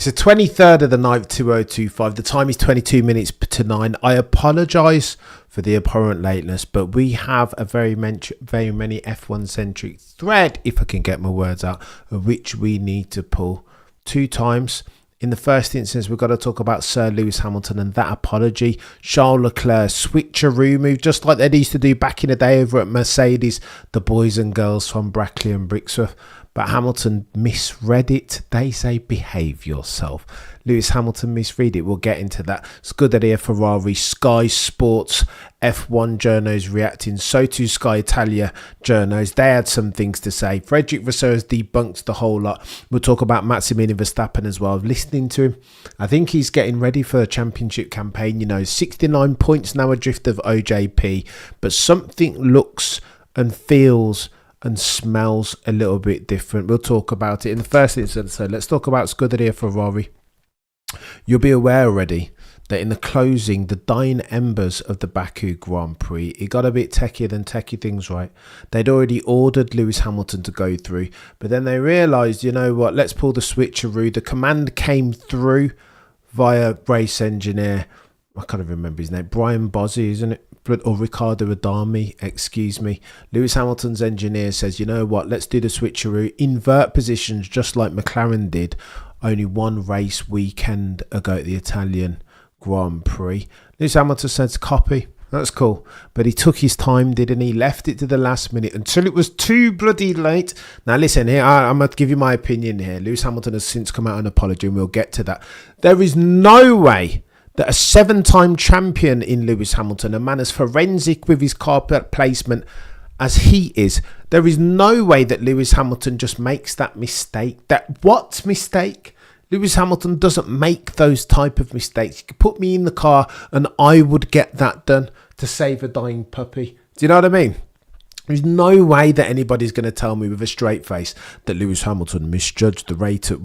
It's the 23rd of the 9th, 2025. The time is 22 minutes to 9. I apologise for the apparent lateness, but we have a very many F1 centric thread, if I can get my words out, of which we need to pull 2 times. In the first instance, we've got to talk about Sir Lewis Hamilton and that apology. Charles Leclerc switcheroo move, just like they used to do back in the day over at Mercedes, the boys and girls from Brackley and Brixworth. But Hamilton misread it. They say behave yourself. Lewis Hamilton misread it. We'll get into that. Scuderia Ferrari, Sky Sports, F1 journos reacting. So too Sky Italia journos. They had some things to say. Frederick Vasseur has debunked the whole lot. We'll talk about Maximilian Verstappen as well. Listening to him, I think he's getting ready for a championship campaign. You know, 69 points now adrift of OJP. But something looks and feels and smells a little bit different. We'll talk about it in the first instance. So let's talk about Scuderia Ferrari. You'll be aware already that in the closing, the dying embers of the Baku Grand Prix, it got a bit techier than techie things, right? They'd already ordered Lewis Hamilton to go through, but then they realised, you know what, let's pull the switcheroo. The command came through via race engineer, I can't even remember his name, Brian Bozzi, isn't it? Or Ricardo Adami, excuse me. Lewis Hamilton's engineer says, you know what, let's do the switcheroo, invert positions just like McLaren did only one race weekend ago at the Italian Grand Prix. Lewis Hamilton says copy, that's cool, but he took his time, didn't he? Left it to the last minute until it was too bloody late. Now listen here, I'm going to give you my opinion here. Lewis Hamilton has since come out and apology, and we'll get to that. There is no way that a 7-time champion in Lewis Hamilton, a man as forensic with his car placement as he is, there is no way that Lewis Hamilton just makes that mistake. That what mistake? Lewis Hamilton doesn't make those type of mistakes. You could put me in the car and I would get that done to save a dying puppy. Do you know what I mean? There's no way that anybody's going to tell me with a straight face that Lewis Hamilton misjudged the rate at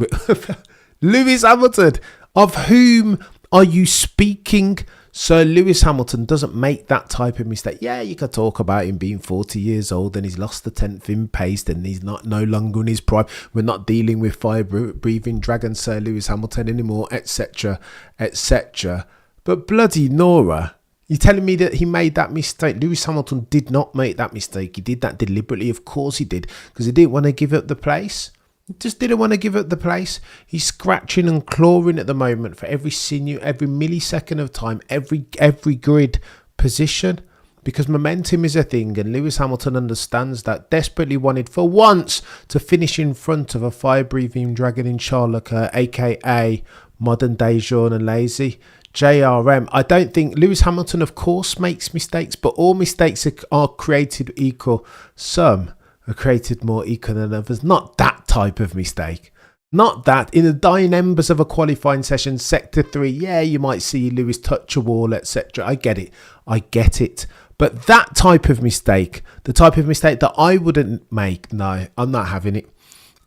Lewis Hamilton, of whom are you speaking? Sir Lewis Hamilton doesn't make that type of mistake. Yeah, you could talk about him being 40 years old and he's lost the 10th in pace and he's no longer in his prime. We're not dealing with fire-breathing dragon Sir Lewis Hamilton anymore, etc., etc. But bloody Nora, you're telling me that he made that mistake? Lewis Hamilton did not make that mistake. He did that deliberately. Of course he did, because he didn't want to give up the place. He just didn't want to give up the place. He's scratching and clawing at the moment for every sinew, every millisecond of time, every grid position, because momentum is a thing, and Lewis Hamilton understands that. Desperately wanted for once to finish in front of a fire-breathing dragon in Charles Leclerc, aka modern day Jean and Lazy. JRM. I don't think Lewis Hamilton, of course, makes mistakes, but all mistakes are created equal. Some are created more equal than others. Not that type of mistake. Not that. In the dying embers of a qualifying session, sector 3, yeah, you might see Lewis touch a wall, etc. I get it. I get it. But that type of mistake, the type of mistake that I wouldn't make, no, I'm not having it.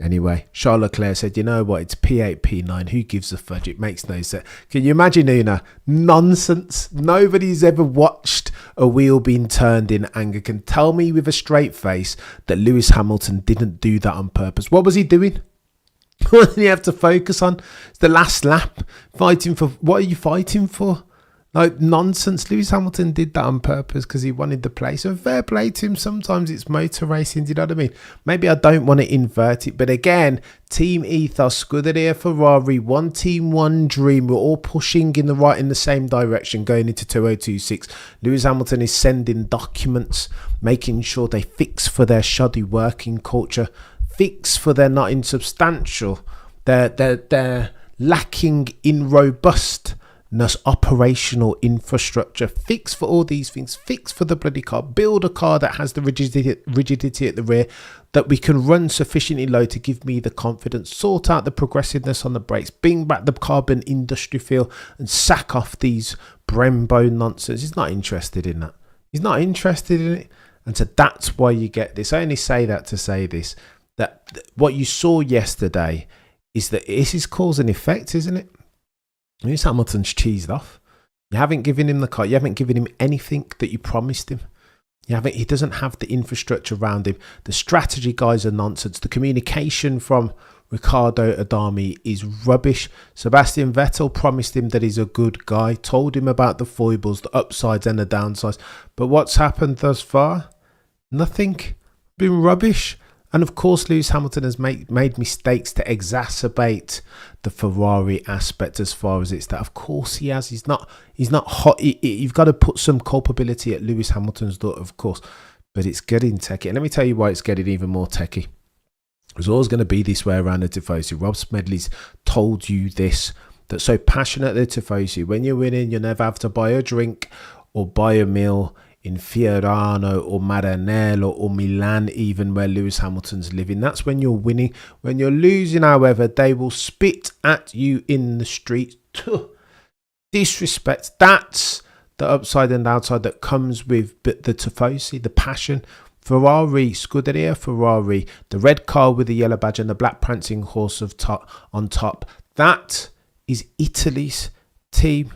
Anyway, Charles Leclerc said, you know what, it's P8, P9, who gives a fudge? It makes no sense. Can you imagine, Una? Nonsense. Nobody's ever watched a wheel being turned in anger can tell me with a straight face that Lewis Hamilton didn't do that on purpose. What was he doing? What did he have to focus on? It's the last lap. Fighting for, what are you fighting for? Like, nonsense. Lewis Hamilton did that on purpose because he wanted the place. And fair play to him. Sometimes it's motor racing. Do you know what I mean? Maybe I don't want to invert it. But again, team ethos, Scuderia Ferrari, one team, one dream. We're all pushing in the same direction going into 2026. Lewis Hamilton is sending documents, making sure they fix for their shoddy working culture, fix for their not insubstantial, they're lacking in robust operational infrastructure. Fix for all these things. Fix for the bloody car. Build a car that has the rigidity at the rear, that we can run sufficiently low to give me the confidence. Sort out the progressiveness on the brakes. Bring back the carbon industry feel and sack off these Brembo nonsense. He's not interested in that. He's not interested in it. And so that's why you get this. I only say that to say this, that what you saw yesterday is that this is cause and effect, isn't it? Lewis Hamilton's cheesed off. You haven't given him the car. You haven't given him anything that you promised him. He doesn't have the infrastructure around him. The strategy guys are nonsense. The communication from Riccardo Adami is rubbish. Sebastian Vettel promised him that he's a good guy, told him about the foibles, the upsides and the downsides. But what's happened thus far? Nothing. Been rubbish. And of course, Lewis Hamilton has made mistakes to exacerbate the Ferrari aspect as far as it's that. Of course he has. He's not hot. You've got to put some culpability at Lewis Hamilton's door, of course. But it's getting techie. And let me tell you why it's getting even more techie. It's always going to be this way around the Tifosi. Rob Smedley's told you this, that so passionate the Tifosi. When you're winning, you never have to buy a drink or buy a meal in Fiorano or Maranello or Milan, even where Lewis Hamilton's living. That's when you're winning. When you're losing, however, they will spit at you in the street. Disrespect. That's the upside and downside that comes with the Tifosi, the passion. Ferrari, Scuderia Ferrari, the red car with the yellow badge and the black prancing horse on top. That is Italy's team.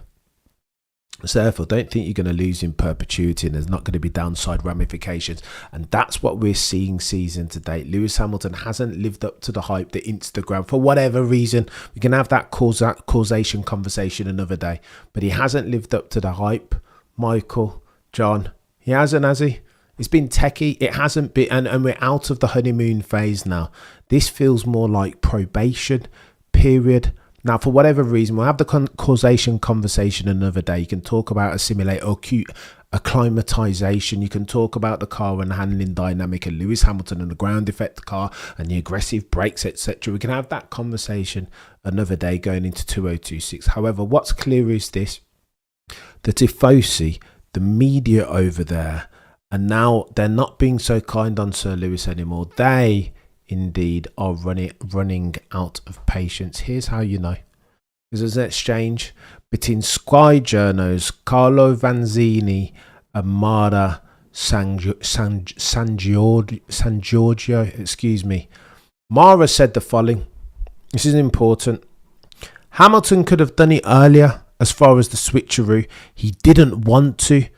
So therefore, don't think you're going to lose in perpetuity and there's not going to be downside ramifications. And that's what we're seeing season to date. Lewis Hamilton hasn't lived up to the hype that Instagram, for whatever reason, we can have that causation conversation another day. But he hasn't lived up to the hype. Michael, John, he hasn't, has he? It's been techie. It hasn't been, and we're out of the honeymoon phase now. This feels more like probation period. Now, for whatever reason, we'll have the causation conversation another day. You can talk about assimilate or acclimatization. You can talk about the car and handling dynamic and Lewis Hamilton and the ground effect car and the aggressive brakes, etc. We can have that conversation another day going into 2026. However, what's clear is this. The Tifosi, the media over there, and now they're not being so kind on Sir Lewis anymore. They indeed are running out of patience. Here's how you know. There's an exchange between Sky journos Carlo Vanzini and Mara San Giorgio. Excuse me. Mara said the following. This is important. Hamilton could have done it earlier as far as the switcheroo. He didn't want to.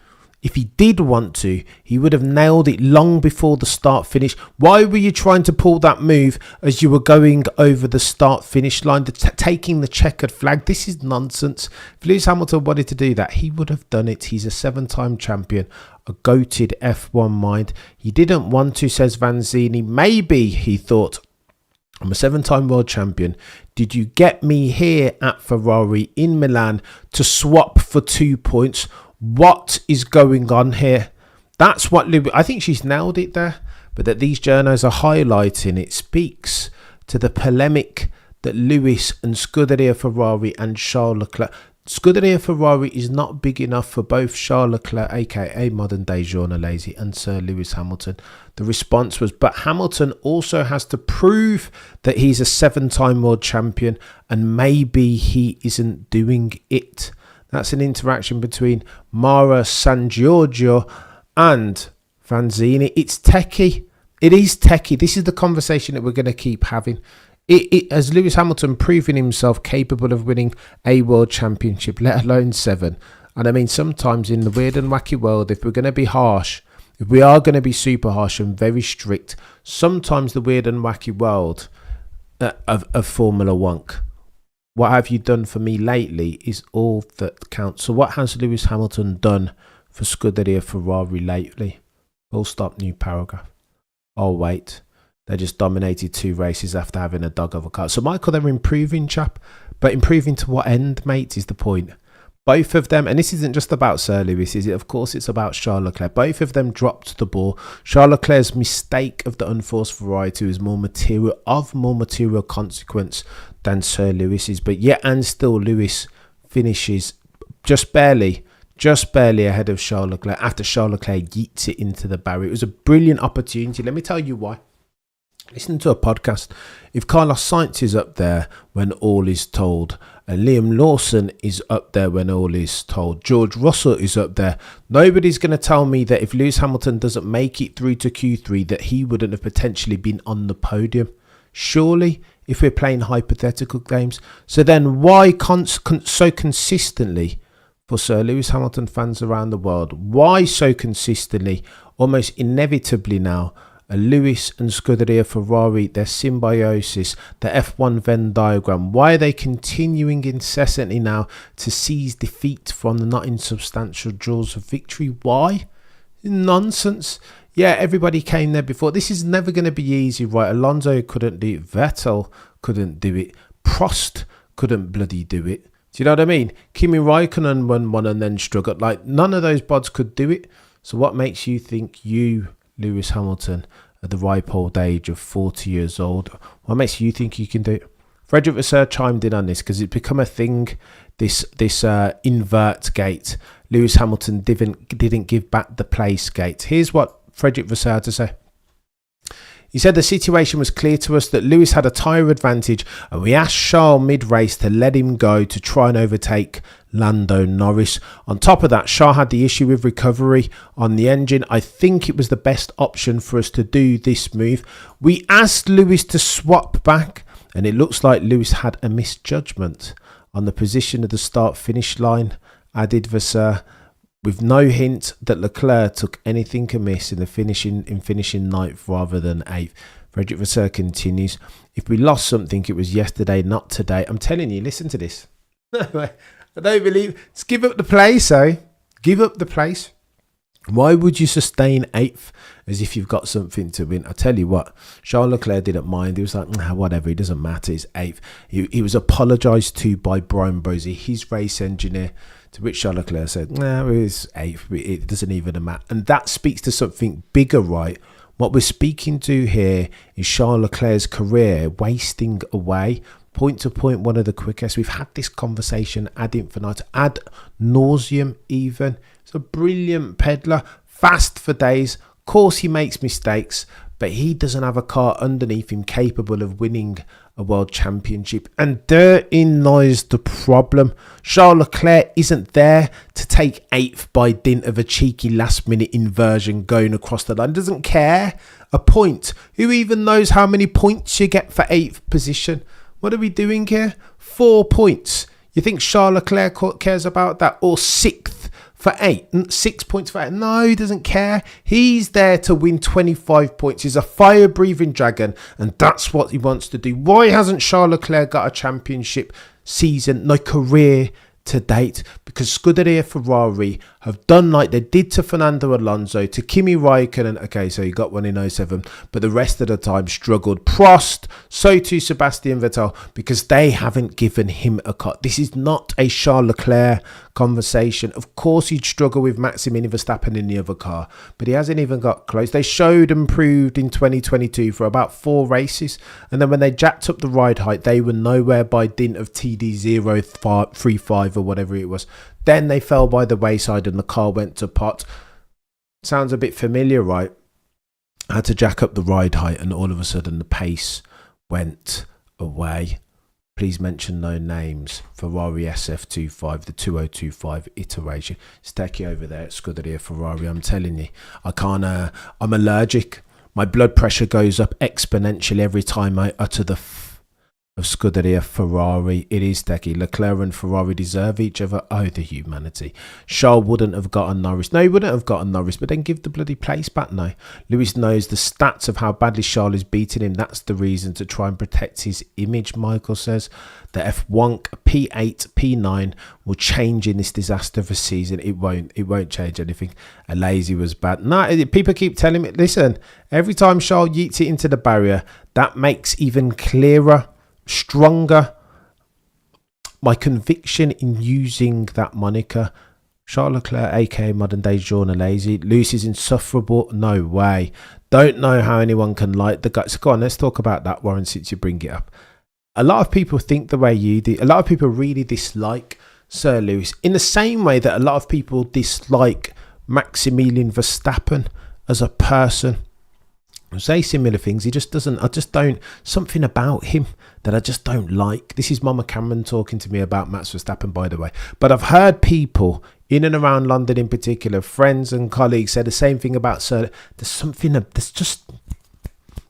If he did want to, he would have nailed it long before the start finish. Why were you trying to pull that move as you were going over the start finish line, taking the checkered flag? This is nonsense. If Lewis Hamilton wanted to do that, he would have done it. He's a 7-time champion, a goated F1 mind. He didn't want to, says Vanzini. Maybe he thought, I'm a 7-time world champion. Did you get me here at Ferrari in Milan to swap for 2 points? What is going on here? That's what I think she's nailed it there. But that these journos are highlighting, it speaks to the polemic that Lewis and Scuderia Ferrari and Charles Leclerc. Scuderia Ferrari is not big enough for both Charles Leclerc, aka modern day journalese, and Sir Lewis Hamilton. The response was, but Hamilton also has to prove that he's a 7-time world champion and maybe he isn't doing it. That's an interaction between Mara San Giorgio and Vanzini. It's techie. It is techie. This is the conversation that we're going to keep having. Has Lewis Hamilton proven himself capable of winning a world championship, let alone 7? And I mean, sometimes in the weird and wacky world, if we're going to be harsh, if we are going to be super harsh and very strict, sometimes the weird and wacky world of Formula One, what have you done for me lately, is all that counts. So what has Lewis Hamilton done for Scuderia Ferrari lately? Full stop, new paragraph. Oh, wait. They just dominated 2 races after having a dog of a car. So, Michael, they're improving, chap. But improving to what end, mate, is the point. Both of them, and this isn't just about Sir Lewis, is it? Of course, it's about Charles Leclerc. Both of them dropped the ball. Charles Leclerc's mistake of the unforced variety was more material consequence than Sir Lewis's. But yet and still, Lewis finishes just barely ahead of Charles Leclerc after Charles Leclerc yeets it into the barrier. It was a brilliant opportunity. Let me tell you why. Listen to a podcast. If Carlos Sainz is up there when all is told, and Liam Lawson is up there when all is told, George Russell is up there, nobody's going to tell me that if Lewis Hamilton doesn't make it through to Q3 that he wouldn't have potentially been on the podium. Surely, if we're playing hypothetical games. So then why so consistently, for Sir Lewis Hamilton fans around the world, why so consistently, almost inevitably now, a Lewis and Scuderia Ferrari, their symbiosis, the F1 Venn diagram. Why are they continuing incessantly now to seize defeat from the not insubstantial jaws of victory? Why? Nonsense. Yeah, everybody came there before. This is never going to be easy, right? Alonso couldn't do it. Vettel couldn't do it. Prost couldn't bloody do it. Do you know what I mean? Kimi Raikkonen won one and then struggled. Like, none of those bods could do it. So what makes you think you, Lewis Hamilton, at the ripe old age of 40 years old, what makes you think you can do it? Frederick Vasseur chimed in on this because it's become a thing, this invert gate. Lewis Hamilton didn't give back the place gate. Here's what Frederick Vasseur had to say. He said the situation was clear to us that Lewis had a tyre advantage and we asked Charles mid-race to let him go to try and overtake Lando Norris. On top of that, Charles had the issue with recovery on the engine. I think it was the best option for us to do this move. We asked Lewis to swap back and it looks like Lewis had a misjudgment on the position of the start-finish line, added Vasseur, with no hint that Leclerc took anything amiss in finishing ninth rather than eighth. Frederick Vasseur continues, if we lost something, it was yesterday, not today. I'm telling you, listen to this. I don't believe. Just give up the place, eh? Give up the place. Why would you sustain eighth as if you've got something to win? I tell you what, Charles Leclerc didn't mind. He was like, whatever, it doesn't matter, it's eighth. He was apologised to by Brian Brosey, his race engineer, to which Charles Leclerc said, no, it was eighth, it doesn't even matter. And that speaks to something bigger, right? What we're speaking to here is Charles Leclerc's career wasting away. Point to point, one of the quickest. We've had this conversation ad infinitum, ad nauseum even. It's a brilliant peddler, fast for days. Of course he makes mistakes, but he doesn't have a car underneath him capable of winning a world championship. And therein lies the problem. Charles Leclerc isn't there to take eighth by dint of a cheeky last minute inversion going across the line. Doesn't care. A point. Who even knows how many points you get for eighth position? What are we doing here? 4 points. You think Charles Leclerc cares about that? Or sixth for 8? 6 points for 8? No, he doesn't care. He's there to win 25 points. He's a fire-breathing dragon, and that's what he wants to do. Why hasn't Charles Leclerc got a championship season, no career to date? Because Scuderia Ferrari have done like they did to Fernando Alonso, to Kimi Raikkonen. Okay, so he got one in 07, but the rest of the time struggled. Prost, so too Sebastian Vettel, because they haven't given him a cut. This is not a Charles Leclerc conversation. Of course he'd struggle with Maximilian Verstappen in the other car, but he hasn't even got close. They showed and proved in 2022 for about 4 races, and then when they jacked up the ride height, they were nowhere by dint of TD035 or whatever it was. Then they fell by the wayside and the car went to pot. Sounds a bit familiar, right? I had to jack up the ride height and all of a sudden the pace went away. Please mention no names. Ferrari SF25, the 2025 iteration. Stacky over there at Scuderia Ferrari. I'm telling you, I can't, I'm allergic. My blood pressure goes up exponentially every time I utter the of Scuderia Ferrari. It is Stacky. Leclerc and Ferrari deserve each other. Oh, the humanity. Charles wouldn't have gotten Norris. No, he wouldn't have gotten Norris, but then give the bloody place back now. Lewis knows the stats of how badly Charles is beating him. That's the reason to try and protect his image, Michael says. The F1 P8, P9 will change in this disaster of a season. It won't change anything. A lazy was bad. No, people keep telling me, listen, every time Charles yeets it into the barrier, that makes even clearer, stronger my conviction in using that moniker. Charles Leclerc, aka modern day Jean Lazy. Lewis is insufferable. No way. Don't know how anyone can like the guy. So go on, let's talk about that, Warren, since you bring it up. A lot of people think the way you do. A lot of people really dislike Sir Lewis in the same way that a lot of people dislike Maximilian Verstappen as a person. I say similar things. He just doesn't. I just don't. Something about him that I just don't like. This is Mama Cameron talking to me about Max Verstappen, by the way. But I've heard people in and around London, in particular, friends and colleagues, say the same thing about Sir. There's something. There's just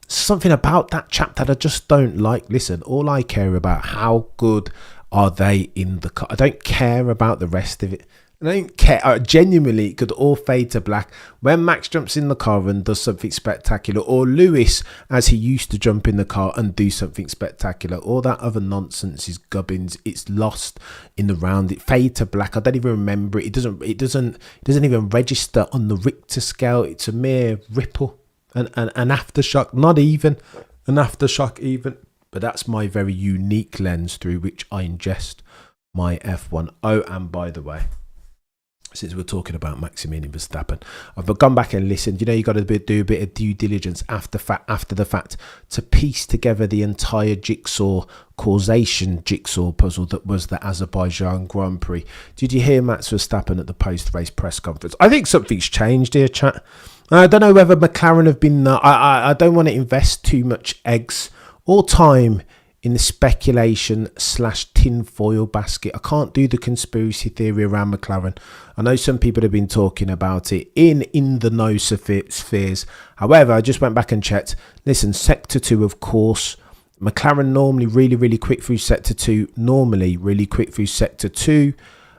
something about that chap that I just don't like. Listen, all I care about, how good are they in the car? I don't care about the rest of it. I don't care. Genuinely, it could all fade to black when Max jumps in the car and does something spectacular, or Lewis, as he used to jump in the car and do something spectacular. All that other nonsense is gubbins. It's lost in the round. It fade to black. I don't even remember it. It doesn't even register on the Richter scale. It's a mere ripple, an aftershock. Not even an aftershock, even. But that's my very unique lens through which I ingest my F1. Oh, and by the way, since we're talking about Maximilian Verstappen, I've gone back and listened. You know, you got to do a bit of due diligence after the fact to piece together the entire causation jigsaw puzzle that was the Azerbaijan Grand Prix. Did you hear Max Verstappen at the post-race press conference? I think something's changed here, chat. I don't know whether McLaren have been... I don't want to invest too much eggs or time in the speculation / tinfoil basket. I can't do the conspiracy theory around McLaren. I know some people have been talking about it in the know spheres. However, I just went back and checked. Listen, Sector 2, of course. McLaren normally really quick through Sector 2. Sector 2.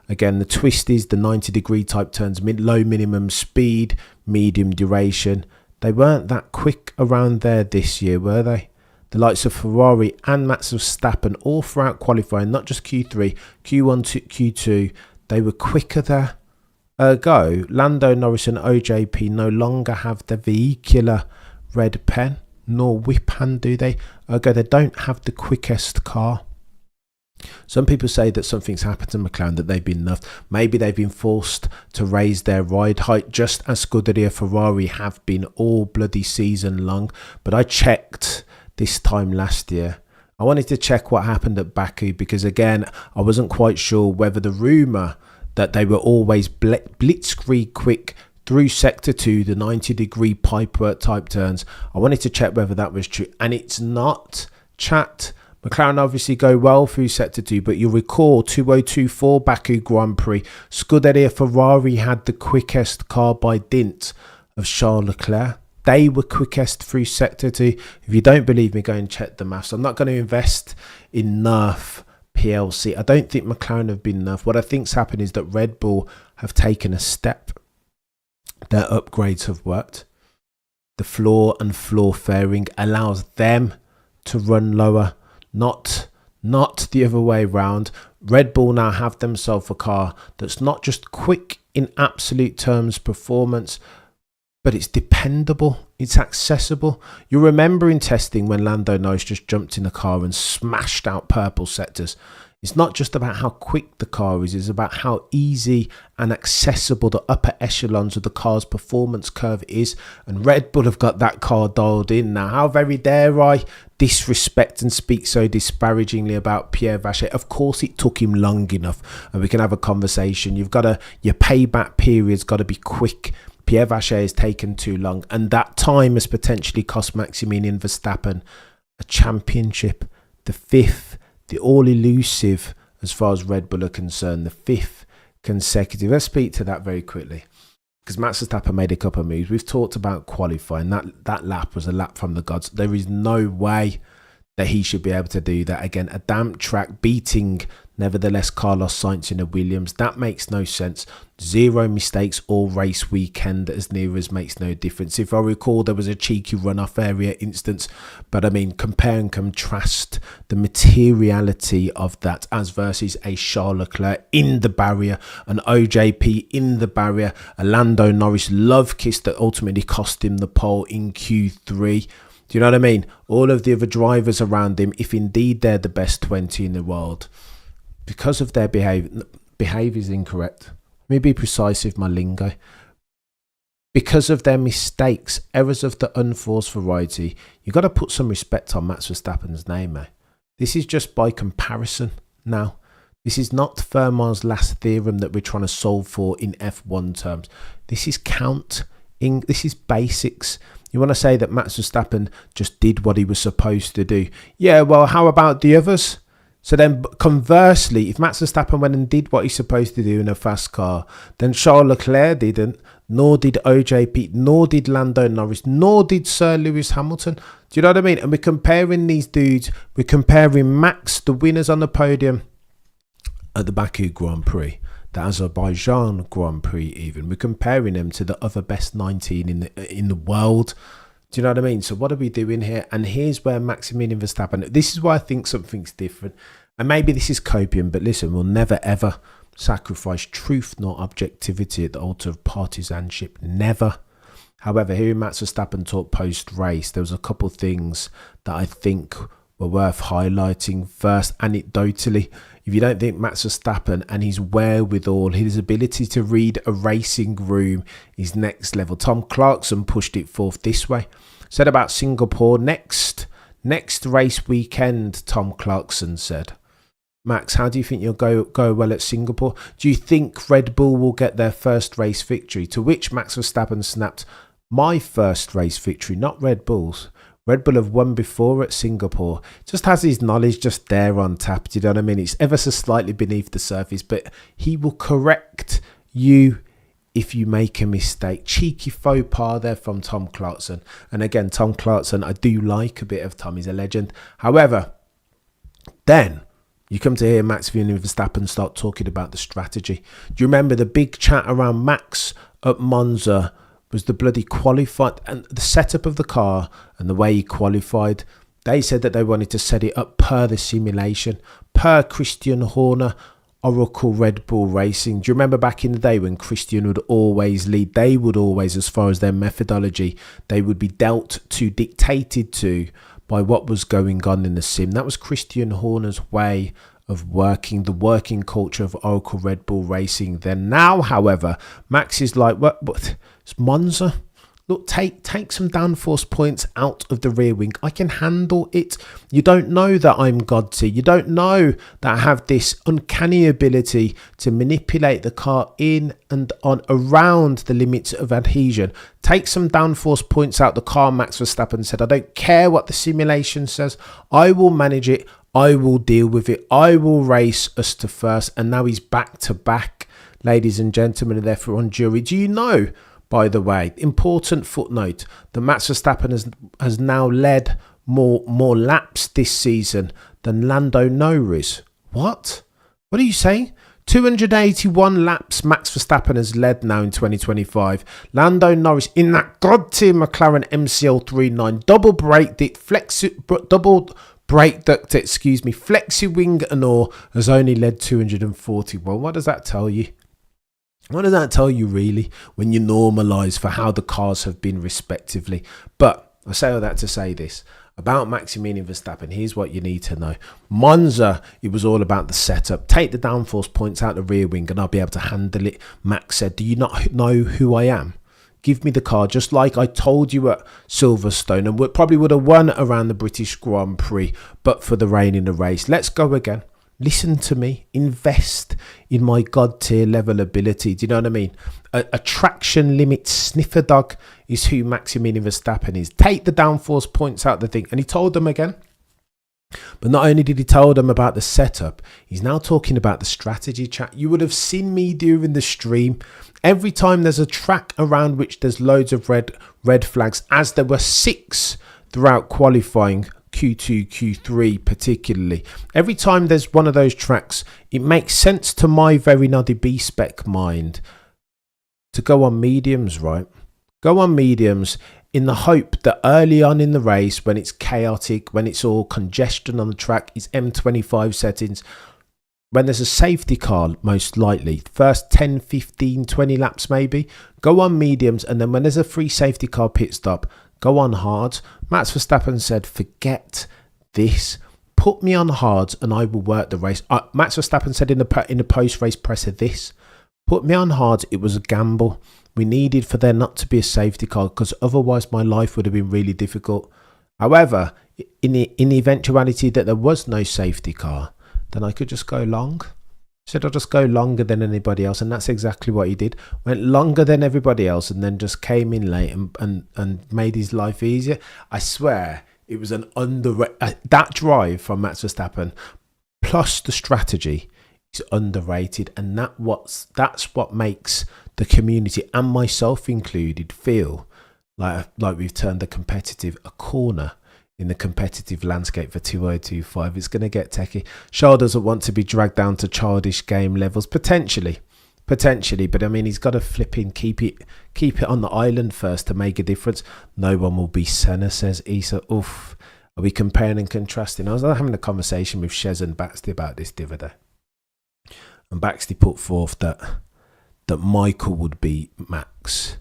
Again, the twist is the 90-degree type turns, low minimum speed, medium duration. They weren't that quick around there this year, were they? The likes of Ferrari and Max Verstappen all throughout qualifying, not just Q3, Q1 to Q2, they were quicker there. Ergo, Lando Norris and OJP no longer have the vehicular red pen nor whip hand, do they? Ergo, they don't have the quickest car. Some people say that something's happened to McLaren, that they've been nuffed. Maybe they've been forced to raise their ride height, just as Scuderia Ferrari have been all bloody season long. But I checked this time last year. I wanted to check what happened at Baku because, again, I wasn't quite sure whether the rumour that they were always blitzkrieg quick through Sector 2, the 90-degree pipework type turns. I wanted to check whether that was true, and it's not. Chat. McLaren obviously go well through Sector 2, but you'll recall 2024 Baku Grand Prix, Scuderia Ferrari had the quickest car by dint of Charles Leclerc. They were quickest through Sector 2. If you don't believe me, go and check the maths. I'm not going to invest in Nerf PLC. I don't think McLaren have been nerfed. What I think's happened is that Red Bull have taken a step. Their upgrades have worked. The floor and floor fairing allows them to run lower, not the other way round. Red Bull now have themselves a car that's not just quick in absolute terms performance, but it's dependable, it's accessible. You remember in testing when Lando Norris just jumped in the car and smashed out purple sectors. It's not just about how quick the car is, it's about how easy and accessible the upper echelons of the car's performance curve is. And Red Bull have got that car dialed in now. How very dare I disrespect and speak so disparagingly about Pierre Vacher? Of course it took him long enough, and we can have a conversation. Your payback period's got to be quick. Pierre Vacher has taken too long, and that time has potentially cost Maximilian Verstappen a championship, the fifth, the all-elusive, as far as Red Bull are concerned, the fifth consecutive. Let's speak to that very quickly, because Max Verstappen made a couple of moves. We've talked about qualifying. That lap was a lap from the gods. There is no way that he should be able to do that again. A damp track beating, nevertheless, Carlos Sainz in a Williams. That makes no sense. Zero mistakes all race weekend, as near as makes no difference. If I recall, there was a cheeky runoff area instance, but I mean, compare and contrast the materiality of that as versus a Charles Leclerc in the barrier, an OJP in the barrier, a Lando Norris love kiss that ultimately cost him the pole in Q3. Do you know what I mean? All of the other drivers around him, if indeed they're the best 20 in the world, because of their behaviour is incorrect. Let me be precise with my lingo. Because of their mistakes, errors of the unforced variety, you've got to put some respect on Max Verstappen's name, mate. This is just by comparison now. This is not Fermat's last theorem that we're trying to solve for in F1 terms. This is this is basics. You want to say that Max Verstappen just did what he was supposed to do. Yeah, well, how about the others? So then, conversely, if Max Verstappen went and did what he's supposed to do in a fast car, then Charles Leclerc didn't, nor did OJP, nor did Lando Norris, nor did Sir Lewis Hamilton. Do you know what I mean? And we're comparing these dudes. We're comparing Max, the winners on the podium at the Baku Grand Prix. the Azerbaijan Grand Prix even. We're comparing them to the other best 19 in the world. Do you know what I mean? So what are we doing here? And here's where Maximilian Verstappen, this is why I think something's different. And maybe this is copium, but listen, we'll never ever sacrifice truth nor objectivity at the altar of partisanship. Never. However, hearing Max Verstappen talk post-race, there was a couple things that I think were worth highlighting. First, anecdotally, if you don't think Max Verstappen and his wherewithal, his ability to read a racing room is next level. Tom Clarkson pushed it forth this way. Said about Singapore, next race weekend, Tom Clarkson said. Max, how do you think you'll go well at Singapore? Do you think Red Bull will get their first race victory? To which Max Verstappen snapped, my first race victory, not Red Bull's. Red Bull have won before at Singapore. Just has his knowledge just there on tap. Do you know what I mean? It's ever so slightly beneath the surface, but he will correct you if you make a mistake. Cheeky faux pas there from Tom Clarkson. And again, Tom Clarkson, I do like a bit of Tom. He's a legend. However, then you come to hear Max Verstappen start talking about the strategy. Do you remember the big chat around Max at Monza? Was the bloody qualified and the setup of the car and the way he qualified. They said that they wanted to set it up per the simulation, per Christian Horner, Oracle Red Bull Racing. Do you remember back in the day when Christian would always lead? They would always, as far as their methodology, they would be dealt to, dictated to by what was going on in the sim. That was Christian Horner's way of working, the working culture of Oracle Red Bull Racing. Then now, however, Max is like, what? It's Monza. Look, take some downforce points out of the rear wing. I can handle it. You don't know that I'm God tier. You don't know that I have this uncanny ability to manipulate the car in and on around the limits of adhesion. Take some downforce points out the car, Max Verstappen said. I don't care what the simulation says. I will manage it. I will deal with it. I will race us to first. And now he's back to back, ladies and gentlemen, and therefore on jury. Do you know, by the way, important footnote, that Max Verstappen has now led more laps this season than Lando Norris? What? What are you saying? 281 laps Max Verstappen has led now in 2025. Lando Norris in that god tier McLaren MCL39 double brake duct, flexi wing and all, has only led 241. What does that tell you? What does that tell you really when you normalise for how the cars have been respectively? But I say all that to say this about Maximilian Verstappen. Here's what you need to know. Monza, it was all about the setup. Take the downforce points out the rear wing and I'll be able to handle it. Max said, do you not know who I am? Give me the car, just like I told you at Silverstone, and we probably would have won around the British Grand Prix, but for the rain in the race. Let's go again. Listen to me. Invest in my God tier level ability. Do you know what I mean? A traction limit sniffer dog is who Maximilian Verstappen is. Take the downforce points out the thing. And he told them again. But not only did he tell them about the setup, he's now talking about the strategy, chat. You would have seen me during the stream. Every time there's a track around which there's loads of red flags, as there were 6 throughout qualifying, Q2, Q3 particularly. Every time there's one of those tracks, it makes sense to my very noddy B-spec mind to go on mediums, right? Go on mediums in the hope that early on in the race, when it's chaotic, when it's all congestion on the track, it's M25 settings, when there's a safety car, most likely, first 10, 15, 20 laps maybe, go on mediums, and then when there's a free safety car pit stop, go on hards. Max Verstappen said, forget this. Put me on hards and I will work the race. Max Verstappen said in the post-race presser this. Put me on hards. It was a gamble. We needed for there not to be a safety car because otherwise my life would have been really difficult. However, in the eventuality that there was no safety car, then I could just go long. Said I'll just go longer than anybody else, and that's exactly what he did. Went longer than everybody else and then just came in late and made his life easier. I swear it was an that drive from Max Verstappen plus the strategy is underrated, and that's what makes the community and myself included feel like we've turned a corner in the competitive landscape for 2025. It's going to get techie. Charles doesn't want to be dragged down to childish game levels, potentially. Potentially, but I mean, he's got to keep it on the island first to make a difference. No one will be Senna, says Issa. Oof. Are we comparing and contrasting? I was having a conversation with Shez and Baxley about this the other day. And Baxley put forth that Michael would beat Max,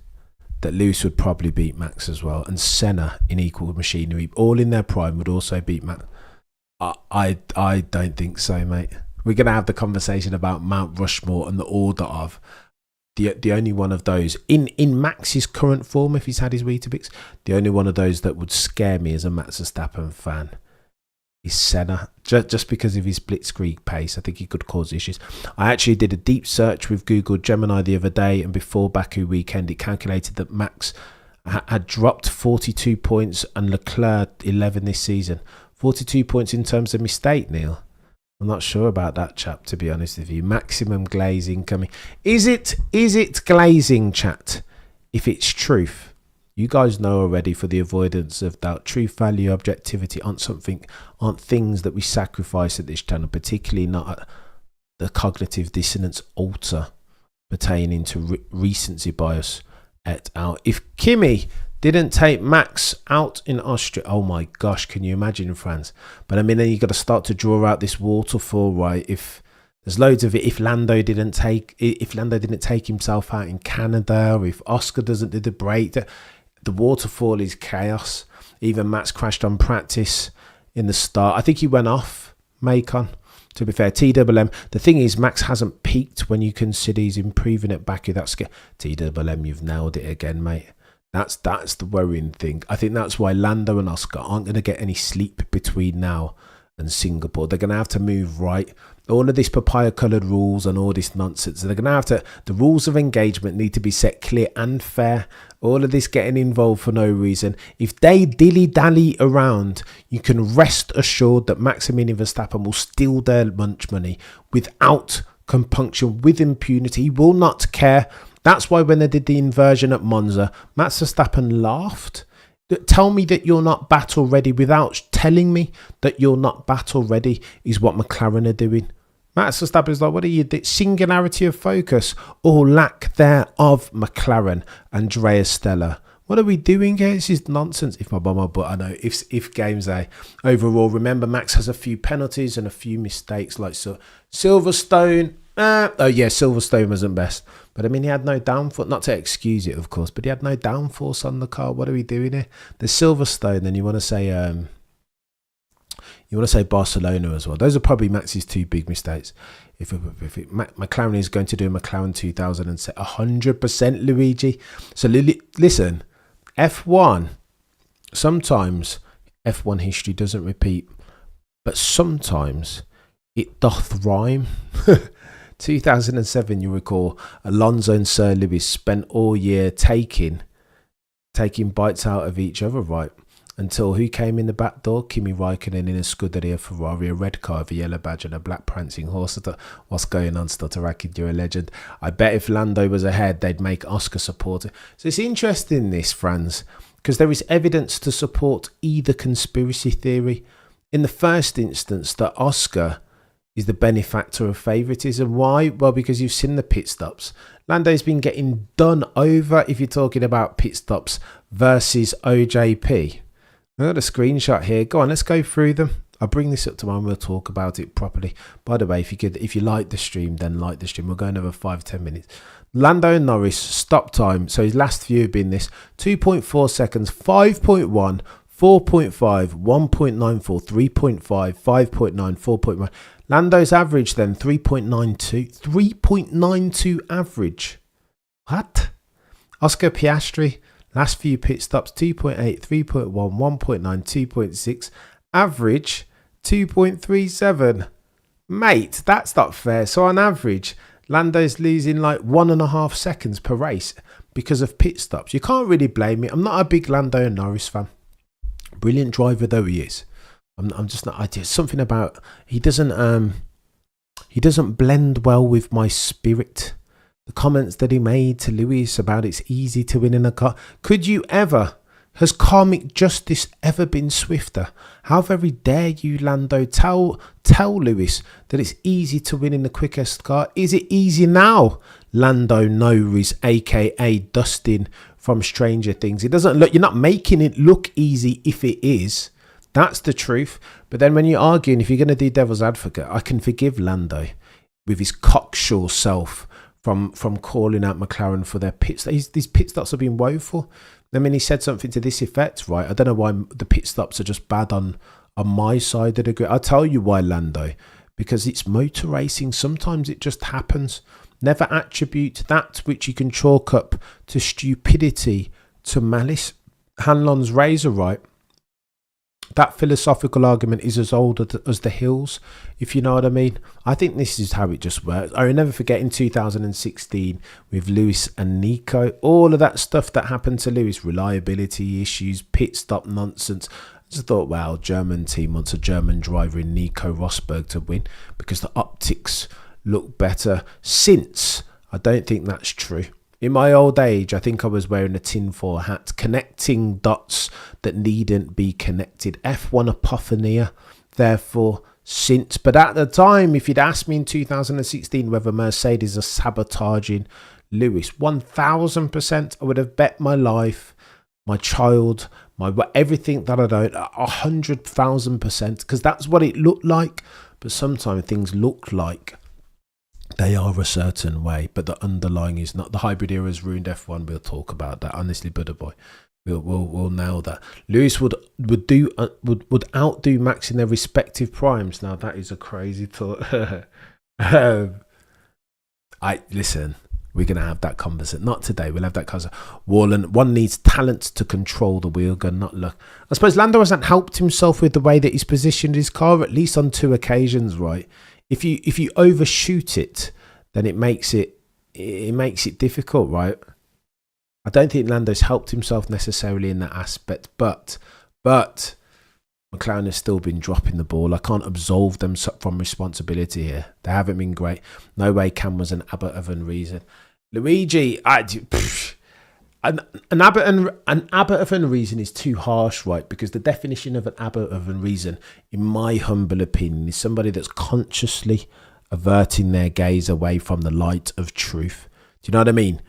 that Lewis would probably beat Max as well, and Senna in equal machinery, all in their prime, would also beat Max. I don't think so, mate. We're going to have the conversation about Mount Rushmore and the order of the only one of those in Max's current form, if he's had his Weetabix, the only one of those that would scare me as a Max Verstappen fan is Senna, just because of his blitzkrieg pace. I think he could cause issues. I actually did a deep search with Google Gemini the other day, and before Baku weekend, it calculated that Max had dropped 42 points and Leclerc 11 this season. 42 points in terms of mistake, Neil. I'm not sure about that, chap, to be honest with you. Maximum glazing coming. Is it glazing, chat? If it's truth, you guys know already, for the avoidance of doubt, truth, value, objectivity aren't things that we sacrifice at this channel, particularly not the cognitive dissonance alter pertaining to recency bias et al. If Kimi didn't take Max out in Austria, oh my gosh, can you imagine, France? But I mean, then you got to start to draw out this waterfall, right? If there's loads of it, if Lando didn't take himself out in Canada, or if Oscar doesn't do the break, the waterfall is chaos. Even Max crashed on practice in the start. I think he went off Macon, to be fair. TWM, the thing is, Max hasn't peaked when you consider he's improving at Baku. That's TWM, you've nailed it again, mate. That's the worrying thing. I think that's why Lando and Oscar aren't going to get any sleep between now and Singapore. They're going to have to move right. All of this papaya-coloured rules and all this nonsense, they're going to have to, the rules of engagement need to be set clear and fair. All of this getting involved for no reason. If they dilly-dally around, you can rest assured that Maximilian Verstappen will steal their lunch money without compunction, with impunity. He will not care. That's why when they did the inversion at Monza, Max Verstappen laughed. Tell me that you're not battle ready without telling me that you're not battle ready is what McLaren are doing. Max Verstappen is like, what are you doing? Singularity of focus or lack thereof, McLaren, Andrea Stella. What are we doing here? This is nonsense. If my bummer, but I know if games a overall. Remember, Max has a few penalties and a few mistakes, like Silverstone. Silverstone wasn't best. But I mean, he had no downforce, not to excuse it, of course, but he had no downforce on the car. What are we doing here? The Silverstone, then you want to say Barcelona as well. Those are probably Max's two big mistakes. McLaren is going to do a McLaren 2007, 100% Luigi. So listen, F1, sometimes F1 history doesn't repeat, but sometimes it doth rhyme. 2007, you recall, Alonso and Sir Lewis spent all year taking bites out of each other, right? Until who came in the back door? Kimi Raikkonen in a Scuderia Ferrari, a red car with a yellow badge and a black prancing horse. What's going on, Stutteraki? You're a legend. I bet if Lando was ahead, they'd make Oscar support it. So it's interesting, this, Franz, because there is evidence to support either conspiracy theory. In the first instance, that Oscar is the benefactor of favouritism. Why? Well, because you've seen the pit stops. Lando's been getting done over, if you're talking about pit stops, versus OJP. I've got a screenshot here. Go on, let's go through them. I'll bring this up tomorrow and we'll talk about it properly. By the way, if you like the stream, then like the stream. We'll go another 5-10 minutes. Lando and Norris, stop time. So his last few have been this: 2.4 seconds, 5.1, 4.5, 1.94, 3.5, 5.9, 4.1. Lando's average then 3.92. 3.92 average. What? Oscar Piastri, last few pit stops, 2.8, 3.1, 1.9, 2.6. Average 2.37. Mate, that's not fair. So on average, Lando's losing like 1.5 seconds per race because of pit stops. You can't really blame me. I'm not a big Lando and Norris fan. Brilliant driver though he is. I'm just not. Just something about he doesn't blend well with my spirit. The comments that he made to Lewis about it's easy to win in a car. Could you ever Has karmic justice ever been swifter? How very dare you, Lando, tell Lewis that it's easy to win in the quickest car? Is it easy now? Lando Norris, aka Dustin from Stranger Things. It doesn't look, you're not making it look easy if it is. That's the truth. But then when you're arguing, if you're going to do devil's advocate, I can forgive Lando with his cocksure self from calling out McLaren for their pits. These pit stops have been woeful. I mean, he said something to this effect, right? I don't know why the pit stops are just bad on my side of the grid. I'll tell you why, Lando. Because it's motor racing. Sometimes it just happens. Never attribute that which you can chalk up to stupidity to malice. Hanlon's razor, right? That philosophical argument is as old as the hills, if you know what I mean. I think this is how it just works. I will never forget in 2016 with Lewis and Nico, all of that stuff that happened to Lewis, reliability issues, pit stop nonsense. I just thought, wow, German team wants a German driver in Nico Rosberg to win because the optics look better. Since, I don't think that's true. In my old age, I think I was wearing a tinfoil hat, connecting dots that needn't be connected. F1 apophenia, therefore, since. But at the time, if you'd asked me in 2016 whether Mercedes are sabotaging Lewis, 1000%, I would have bet my life, my child, everything that I don't, 100,000%, because that's what it looked like. But sometimes things look like they are a certain way, but the underlying is not. The hybrid era has ruined F1. We'll talk about that. Honestly, Buddha boy, we'll nail that. Lewis would outdo Max in their respective primes. Now that is a crazy thought. Listen. We're gonna have that conversation. Not today. We'll have that conversation. Warland, one needs talent to control the wheel gun, not luck. I suppose Lando hasn't helped himself with the way that he's positioned his car, at least on 2 occasions, right? If you overshoot it, then it makes it difficult, right? I don't think Lando's helped himself necessarily in that aspect, but McLaren has still been dropping the ball. I can't absolve them from responsibility here. They haven't been great. No way Cam was an Abbott of unreason. Luigi, an Abbott of unreason is too harsh, right? Because the definition of an Abbott of unreason, in my humble opinion, is somebody that's consciously averting their gaze away from the light of truth. Do you know what I mean?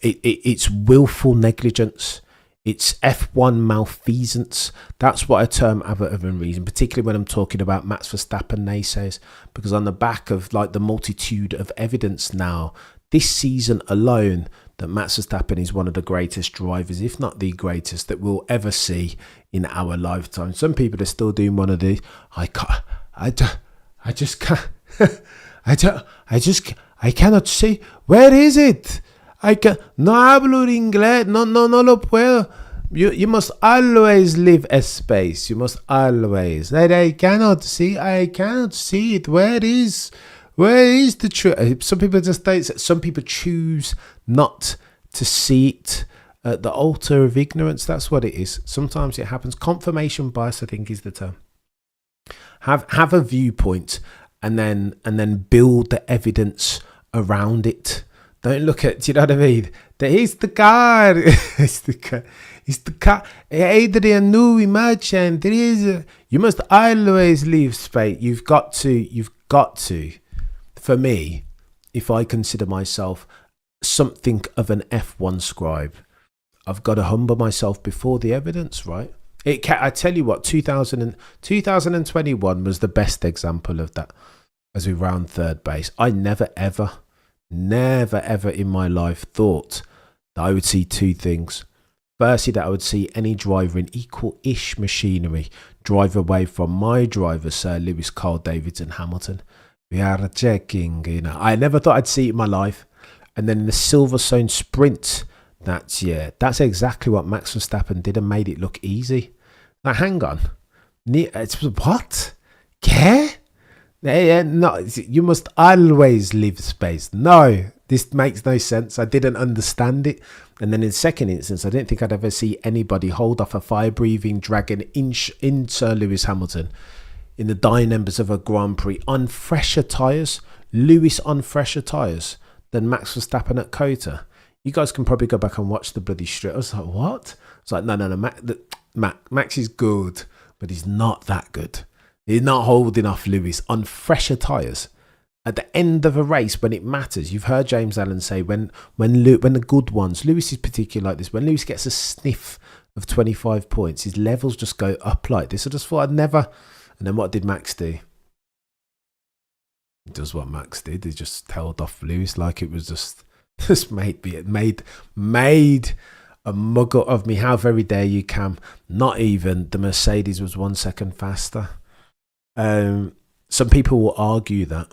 It's willful negligence. It's F1 malfeasance. That's what I term Abbott of unreason, particularly when I'm talking about Max Verstappen naysayers, because on the back of like the multitude of evidence now, this season alone, that Max Verstappen is one of the greatest drivers, if not the greatest, that we'll ever see in our lifetime. Some people are still doing one of these. I cannot see. Where is it? No hablo inglés. No lo puedo. You must always leave a space. You must always. I cannot see. I cannot see it. Where is the truth? Some people just don't. Some people choose not to see it. The altar of ignorance. That's what it is. Sometimes it happens. Confirmation bias, I think, is the term. Have a viewpoint, and then build the evidence around it. Don't look at. Do you know what I mean? He's the car. It's the car. It's the car. Adrian, new imagine. There is. You must always leave space. You've got to. For me, if I consider myself something of an F1 scribe, I've got to humble myself before the evidence, right? I tell you what, 2021 was the best example of that as we round third base. I never ever in my life thought that I would see two things. Firstly, that I would see any driver in equal-ish machinery drive away from my driver, Sir Lewis, Carl Davidson, Hamilton. We are checking, I never thought I'd see it in my life. And then in the Silverstone sprint, that's exactly what Max Verstappen did and made it look easy. Now, hang on. It's what? Yeah? No, you must always leave space. No, this makes no sense. I didn't understand it. And then in second instance, I didn't think I'd ever see anybody hold off a fire-breathing dragon in Sir Lewis Hamilton in the dying embers of a Grand Prix on fresher tyres. Lewis on fresher tyres than Max Verstappen at Kota. You guys can probably go back and watch the bloody strip. I was like, what? It's like, no. Max is good, but he's not that good. He's not holding off Lewis on fresher tyres. At the end of a race, when it matters, you've heard James Allen say when the good ones, Lewis is particularly like this, when Lewis gets a sniff of 25 points, his levels just go up like this. I just thought I'd never. And then what did Max do? He does what Max did. He just held off Lewis like it was just made a mugger of me. How very dare you, Cam? Not even the Mercedes was 1 second faster. Some people will argue that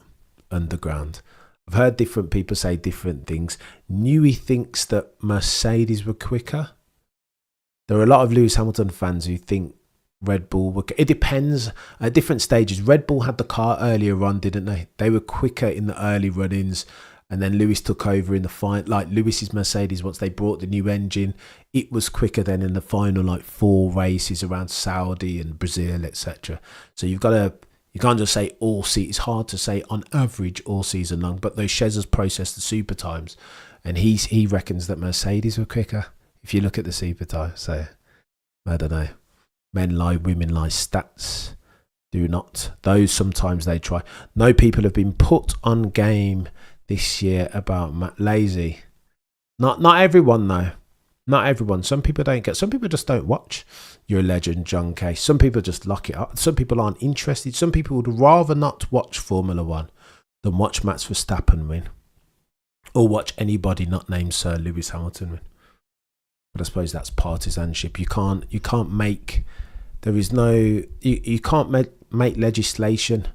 underground. I've heard different people say different things. Newey thinks that Mercedes were quicker. There are a lot of Lewis Hamilton fans who think Red Bull were. It depends at different stages. Red Bull had the car earlier on, didn't they? They were quicker in the early run-ins, and then Lewis took over in the final. Like Lewis's Mercedes, once they brought the new engine, it was quicker than in the final 4 races around Saudi and Brazil, etc. So you can't just say all season. It's hard to say on average all season long, but those Shezers processed the super times, and he reckons that Mercedes were quicker. If you look at the super time, so I don't know. Men lie, women lie. Stats do not. Those sometimes they try. No, people have been put on game this year about Matt Lazy. Not everyone though. Not everyone. Some people don't get. Some people just don't watch. You're a legend, John Kay. Some people just lock it up. Some people aren't interested. Some people would rather not watch Formula One than watch Max Verstappen win, or watch anybody not named Sir Lewis Hamilton win. But I suppose that's partisanship. You can't make. There is no. You can't make legislation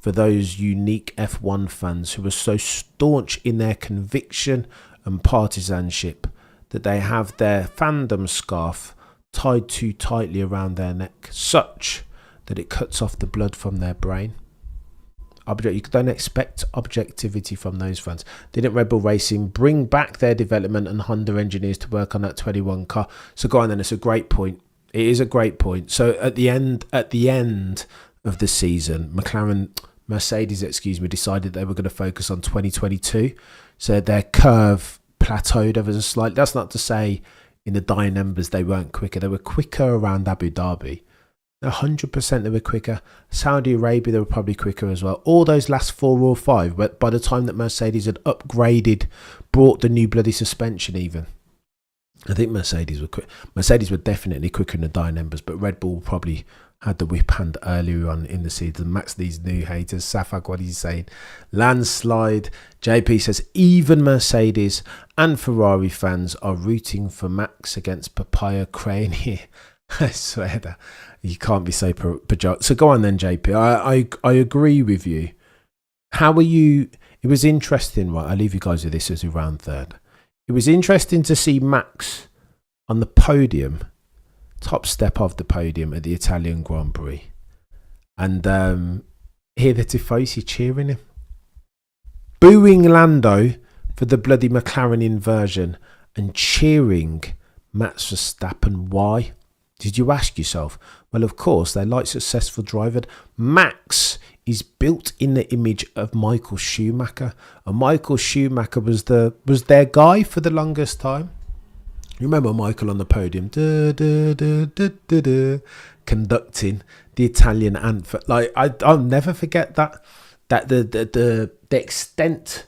for those unique F1 fans who are so staunch in their conviction and partisanship that they have their fandom scarf tied too tightly around their neck, such that it cuts off the blood from their brain. You don't expect objectivity from those fans. Didn't Red Bull Racing bring back their development and Honda engineers to work on that 21 car? So go on then, it's a great point. It is a great point. So at the end of the season, Mercedes, decided they were going to focus on 2022. So their curve plateaued ever so slightly. That's not to say in the dying numbers they weren't quicker. They were quicker around Abu Dhabi. 100% they were quicker. Saudi Arabia, they were probably quicker as well. All those last 4 or 5, but by the time that Mercedes had upgraded, brought the new bloody suspension even, I think Mercedes were quick. Mercedes were definitely quicker in the dying numbers, but Red Bull probably had the whip hand earlier on in the season. Max, these new haters. Safak, what he's saying. Landslide. JP says, even Mercedes and Ferrari fans are rooting for Max against Papaya Crane here. I swear that you can't be so pejorative. So go on then, JP. I agree with you. How are you? It was interesting, right? I'll leave you guys with this as we round third. It was interesting to see Max on the podium, top step of the podium at the Italian Grand Prix, and hear the Tifosi cheering him, booing Lando for the bloody McLaren inversion and cheering Max Verstappen. Why? Did you ask yourself? Well, of course, they like successful driver. Max is built in the image of Michael Schumacher, and Michael Schumacher was their guy for the longest time. You remember Michael on the podium, conducting the Italian anthem. Like I'll never forget that the extent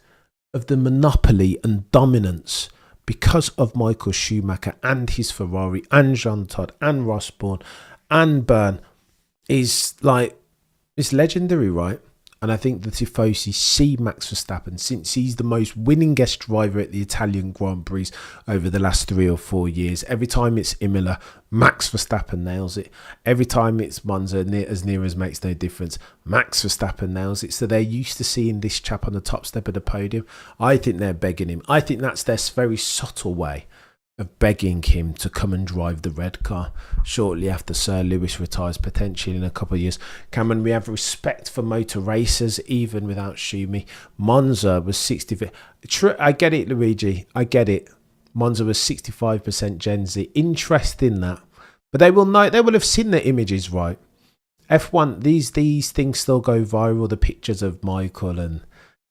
of the monopoly and dominance because of Michael Schumacher and his Ferrari and Jean Todt and Ross Bourne and Byrne is like, it's legendary, right? And I think the Tifosi see Max Verstappen, since he's the most winningest driver at the Italian Grand Prix over the last 3 or 4 years. Every time it's Imola, Max Verstappen nails it. Every time it's Monza, as near as makes no difference, Max Verstappen nails it. So they're used to seeing this chap on the top step of the podium. I think they're begging him. I think that's their very subtle way of begging him to come and drive the red car shortly after Sir Lewis retires, potentially in a couple of years. Cameron, we have respect for motor racers even without Schumi. Monza was 60. True, I get it, Luigi. I get it. Monza was 65% Gen Z. Interesting that, but they will know. They will have seen the images, right? F1. These things still go viral. The pictures of Michael and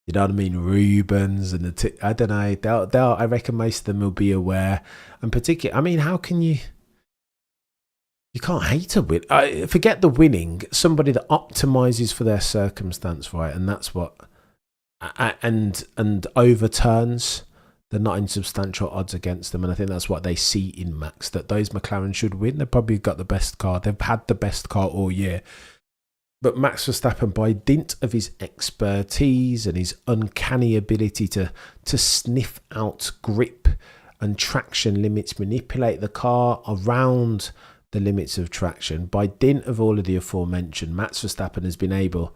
You know what I mean? Rubens and I don't know. I reckon most of them will be aware. And particularly, I mean, how can you? You can't hate a win. Forget the winning. Somebody that optimizes for their circumstance, right? And that's what, and overturns the not insubstantial odds against them. And I think that's what they see in Max, that those McLaren should win. They've probably got the best car. They've had the best car all year. But Max Verstappen, by dint of his expertise and his uncanny ability to sniff out grip and traction limits, manipulate the car around the limits of traction, by dint of all of the aforementioned, Max Verstappen has been able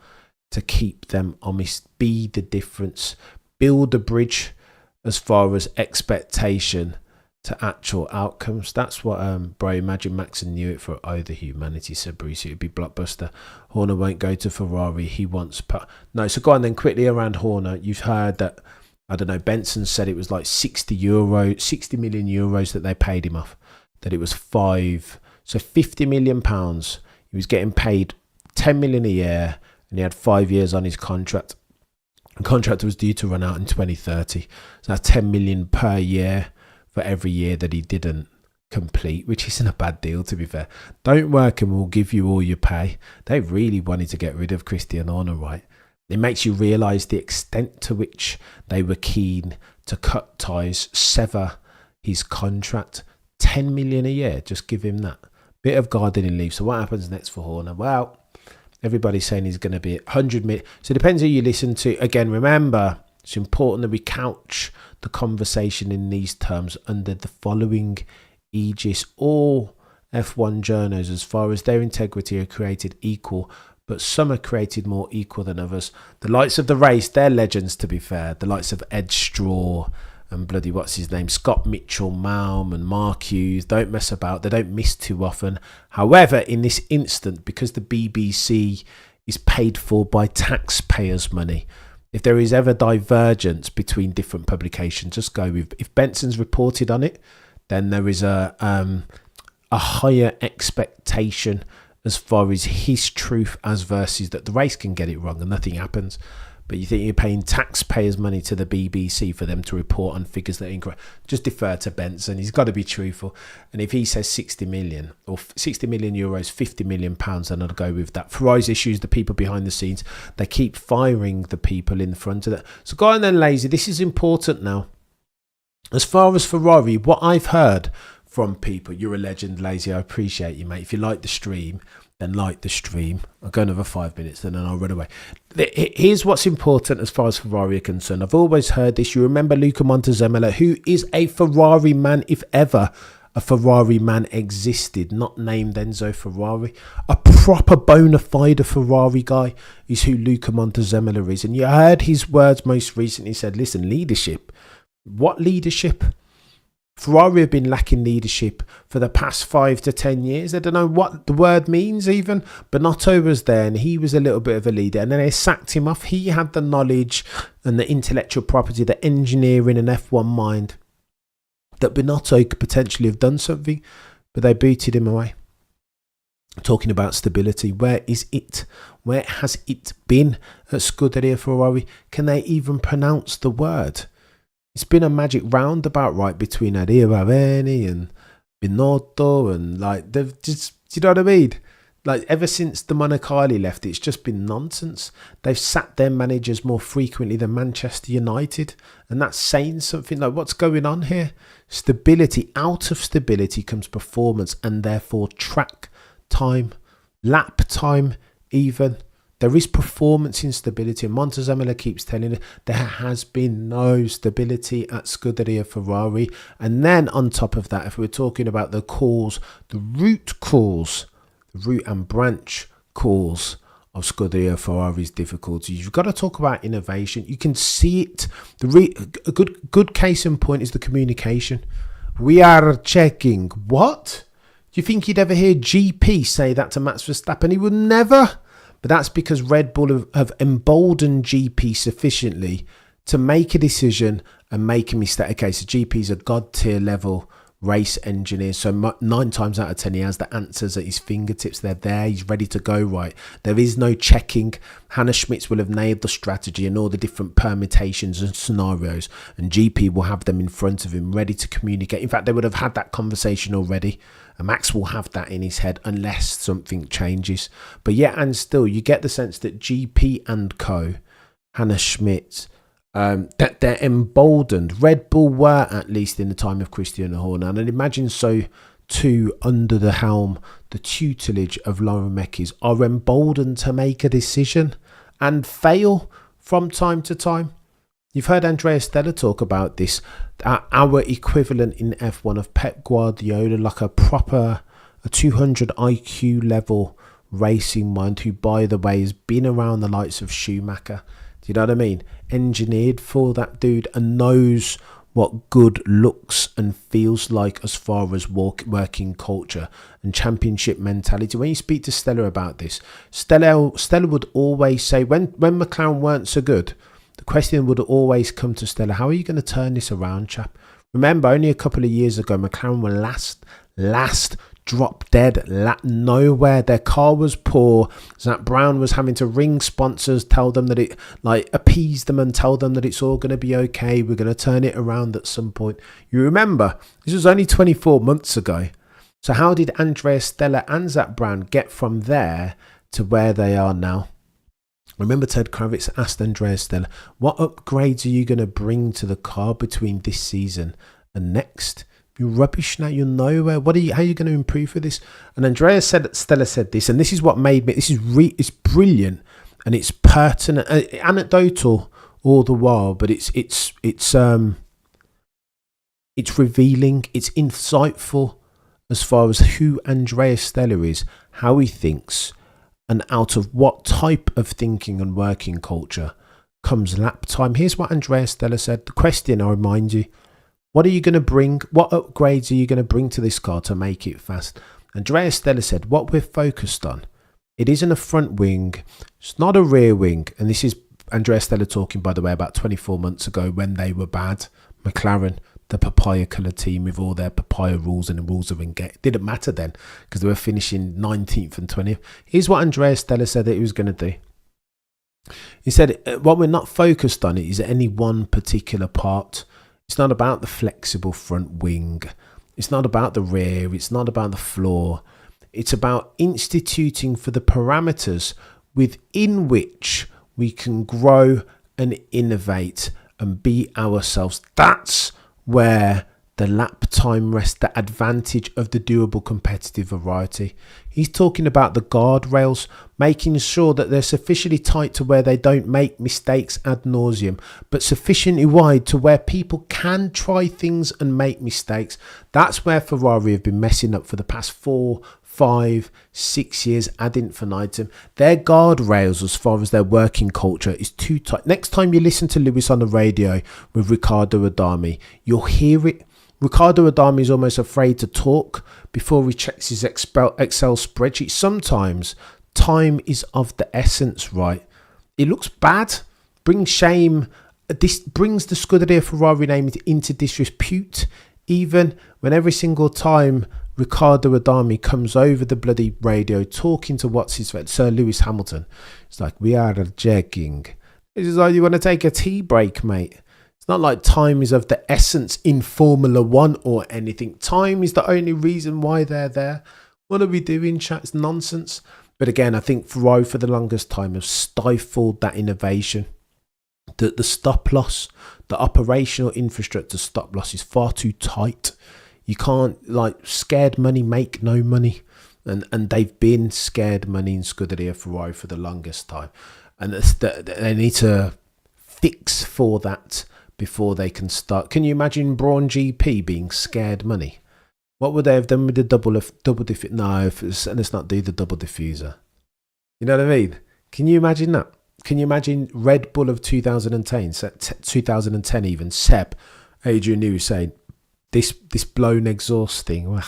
to keep them honest, be the difference, build a bridge as far as expectation to actual outcomes. That's what, bro, imagine Max and knew it for the humanity, said Bruce. It would be blockbuster. Horner won't go to Ferrari. He wants... No, so go on then quickly around Horner. You've heard that, I don't know, Benson said it was like 60 million euros that they paid him off. That it was so 50 million pounds. He was getting paid 10 million a year and he had 5 years on his contract. The contract was due to run out in 2030. So that's 10 million per year for every year that he didn't complete, which isn't a bad deal, to be fair. Don't work and we'll give you all your pay. They really wanted to get rid of Christian Horner, right? It makes you realise the extent to which they were keen to cut ties, sever his contract. 10 million a year, just give him that. Bit of gardening leave. So what happens next for Horner? Well, everybody's saying he's going to be 100 million. So it depends who you listen to. Again, remember, it's important that we couch the conversation in these terms under the following aegis. All F1 journos, as far as their integrity, are created equal, but some are created more equal than others. The likes of the race, they're legends, to be fair. The likes of Ed Straw and bloody, what's his name, Scott Mitchell, Malm and Mark Hughes, don't mess about. They don't miss too often. However, in this instant, because the BBC is paid for by taxpayers' money, if there is ever divergence between different publications, just go with, if Benson's reported on it, then there is a higher expectation as far as his truth as versus that the race can get it wrong and nothing happens. But you think you're paying taxpayers' money to the BBC for them to report on figures that are incorrect. Just defer to Benson. He's got to be truthful. And if he says 60 million or 60 million euros, 50 million pounds, then I'll go with that. Ferrari's issues, the people behind the scenes, they keep firing the people in front of that. So go on then, Lazy. This is important now. As far as Ferrari, what I've heard from people, you're a legend, Lazy. I appreciate you, mate. If you like the stream, then like the stream. I'll go another 5 minutes and then I'll run away. Here's what's important as far as Ferrari are concerned. I've always heard this. You remember Luca Montezemolo, who is a Ferrari man, if ever a Ferrari man existed, not named Enzo Ferrari. A proper bona fide Ferrari guy is who Luca Montezemolo is. And you heard his words most recently. He said, listen, leadership. What leadership? Ferrari have been lacking leadership for the past 5 to 10 years. I don't know what the word means even. Bonotto was there and he was a little bit of a leader. And then they sacked him off. He had the knowledge and the intellectual property, the engineering and F1 mind that Bonotto could potentially have done something. But they booted him away. Talking about stability. Where is it? Where has it been at Scuderia Ferrari? Can they even pronounce the word? It's been a magic roundabout, right, between Adia Raveni and Binotto and like they've just, do you know what I mean? Like ever since the Monaco left, it's just been nonsense. They've sacked their managers more frequently than Manchester United, and that's saying something. Like what's going on here? Stability. Out of stability comes performance and therefore track time, lap time even. There is performance instability, and Montezemolo keeps telling it there has been no stability at Scuderia Ferrari. And then on top of that, if we're talking about the cause, the root cause, the root and branch cause of Scuderia Ferrari's difficulties, you've got to talk about innovation. You can see it. A good case in point is the communication. We are checking. What? Do you think you'd ever hear GP say that to Max Verstappen? He would never. But that's because Red Bull have emboldened GP sufficiently to make a decision and make a mistake. Okay, so GP's a god tier level race engineers. So 9 times out of 10, he has the answers at his fingertips. They're there. He's ready to go, right? There is no checking. Hannah Schmitz will have nailed the strategy and all the different permutations and scenarios, and GP will have them in front of him, ready to communicate. In fact, they would have had that conversation already. And Max will have that in his head unless something changes. But yeah, and still, you get the sense that GP and co, Hannah Schmitz, that they're emboldened. Red Bull were, at least in the time of Christian Horner, and I'd imagine so too under the helm, the tutelage of Lauren Mekies, are emboldened to make a decision and fail from time to time. You've heard Andrea Stella talk about this, our equivalent in F1 of Pep Guardiola, like a 200 IQ level racing mind, who, by the way, has been around the likes of Schumacher. Do you know what I mean? Engineered for that dude and knows what good looks and feels like as far as working culture and championship mentality. When you speak to Stella about this, Stella would always say, when McLaren weren't so good, the question would always come to Stella, how are you going to turn this around, chap? Remember, only a couple of years ago, McLaren were last, drop dead, nowhere. Their car was poor. Zach Brown was having to ring sponsors, tell them that it, appease them and tell them that it's all going to be okay. We're going to turn it around at some point. You remember, this was only 24 months ago. So how did Andrea Stella and Zach Brown get from there to where they are now? Remember, Ted Kravitz asked Andrea Stella, what upgrades are you going to bring to the car between this season and next? You're rubbish now. You're nowhere. How are you going to improve with this? And Andrea Stella said this, and this is what made me. It's brilliant and it's pertinent, anecdotal all the while, but it's revealing. It's insightful as far as who Andrea Stella is, how he thinks, and out of what type of thinking and working culture comes lap time. Here's what Andrea Stella said. The question, I remind you. What are you going to bring? What upgrades are you going to bring to this car to make it fast? Andrea Stella said, what we're focused on, it isn't a front wing, it's not a rear wing. And this is Andrea Stella talking, by the way, about 24 months ago when they were bad. McLaren, the papaya colour team with all their papaya rules and the rules of engage. It didn't matter then because they were finishing 19th and 20th. Here's what Andrea Stella said that he was going to do. He said, what we're not focused on is any one particular part. It's not about the flexible front wing. It's not about the rear. It's not about the floor. It's about instituting for the parameters within which we can grow and innovate and be ourselves. That's where the lap time rests, the advantage of the doable competitive variety. He's talking about the guardrails, making sure that they're sufficiently tight to where they don't make mistakes ad nauseum, but sufficiently wide to where people can try things and make mistakes. That's where Ferrari have been messing up for the past 4, 5, 6 years ad infinitum. Their guardrails as far as their working culture is too tight. Next time you listen to Lewis on the radio with Ricardo Adami, you'll hear it. Ricardo Adami is almost afraid to talk before he checks his Excel spreadsheet. Sometimes time is of the essence, right? It looks bad, brings shame. This brings the Scuderia Ferrari name into disrepute, even when every single time Ricardo Adami comes over the bloody radio talking to Sir Lewis Hamilton. It's like, we are checking. It's just like, you want to take a tea break, mate. It's not like time is of the essence in Formula One or anything. Time is the only reason why they're there. What are we doing, chat? It's nonsense. But again, I think Ferrari for the longest time have stifled that innovation. The stop loss, the operational infrastructure stop loss is far too tight. You can't, scared money make no money. And they've been scared money in Scuderia Ferrari for the longest time. And they need to fix for that before they can start. Can you imagine Braun GP being scared money? What would they have done with the double diffuser? No, let's not do the double diffuser. You know what I mean? Can you imagine that? Can you imagine Red Bull of 2010 even, Seb, Adrian Newey saying, this blown exhaust thing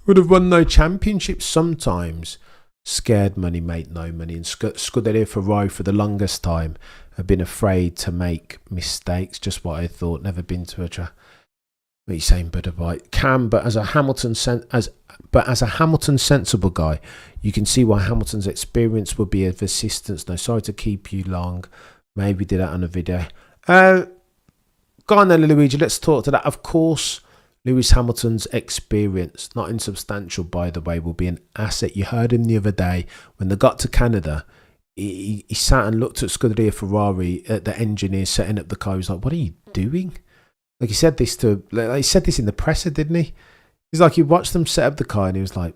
would have won no championships sometimes. Scared money made no money. And Scuderia Ferrari for the longest time have been afraid to make mistakes. Just what I thought. Never been to a track. What are you saying, Buddha Bite? Can, but as a Hamilton sensible guy, you can see why Hamilton's experience would be of assistance. No, sorry to keep you long. Maybe do that on a video. Go on then, Luigi. Let's talk to that. Of course, Lewis Hamilton's experience, not insubstantial by the way, will be an asset. You heard him the other day when they got to Canada. He sat and looked at Scuderia Ferrari, at the engineer setting up the car. He was like, "What are you doing?" Like he said this in the presser, didn't he? He's like, he watched them set up the car and he was like,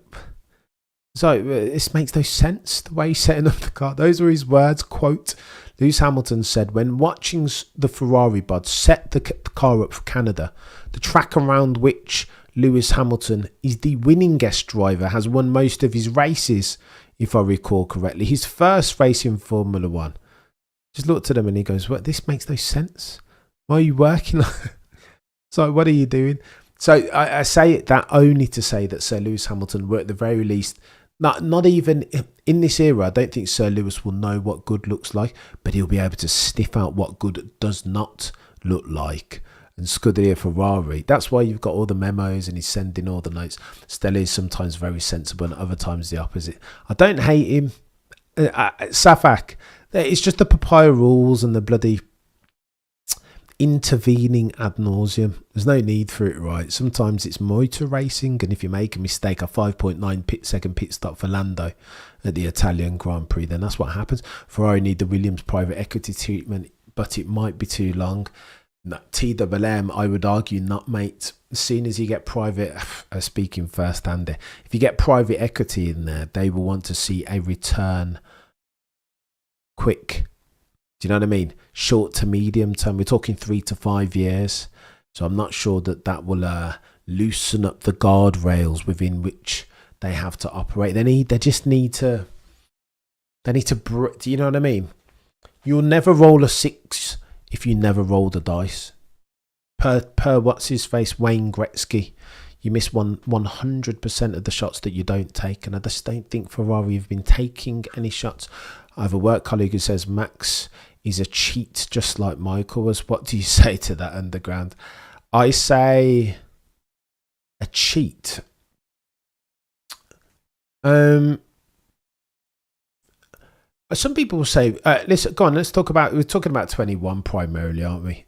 this makes no sense, the way he's setting up the car. Those were his words. Quote, Lewis Hamilton said, when watching the Ferrari bod set the car up for Canada, the track around which Lewis Hamilton is the winning guest driver, has won most of his races, if I recall correctly. His first race in Formula One. Just looked at him and he goes, "What? This makes no sense. Why are you working like that?" So what are you doing? So I say it that only to say that Sir Lewis Hamilton were at the very least, not even in this era, I don't think Sir Lewis will know what good looks like, but he'll be able to sniff out what good does not look like. And Scuderia Ferrari, that's why you've got all the memos and he's sending all the notes. Stella is sometimes very sensible and other times the opposite. I don't hate him. Safak, it's just the papaya rules and the bloody intervening ad nauseum. There's no need for it, right? Sometimes it's motor racing, and if you make a mistake, a 5.9 second pit stop for Lando at the Italian Grand Prix, then that's what happens. Ferrari need the Williams private equity treatment, but it might be too long. TWM, I would argue not, mate. As soon as you get private, speaking first hand there, if you get private equity in there, they will want to see a return quick. Do you know what I mean? Short to medium term. We're talking 3 to 5 years. So I'm not sure that will loosen up the guardrails within which they have to operate. Do you know what I mean? You'll never roll a 6 if you never roll the dice. Per what's his face, Wayne Gretzky. You miss 100% of the shots that you don't take. And I just don't think Ferrari have been taking any shots. I have a work colleague who says Max is a cheat just like Michael was. What do you say to that, Underground? I say a cheat. Some people will say, listen, go on, let's talk about, we're talking about 21 primarily, aren't we?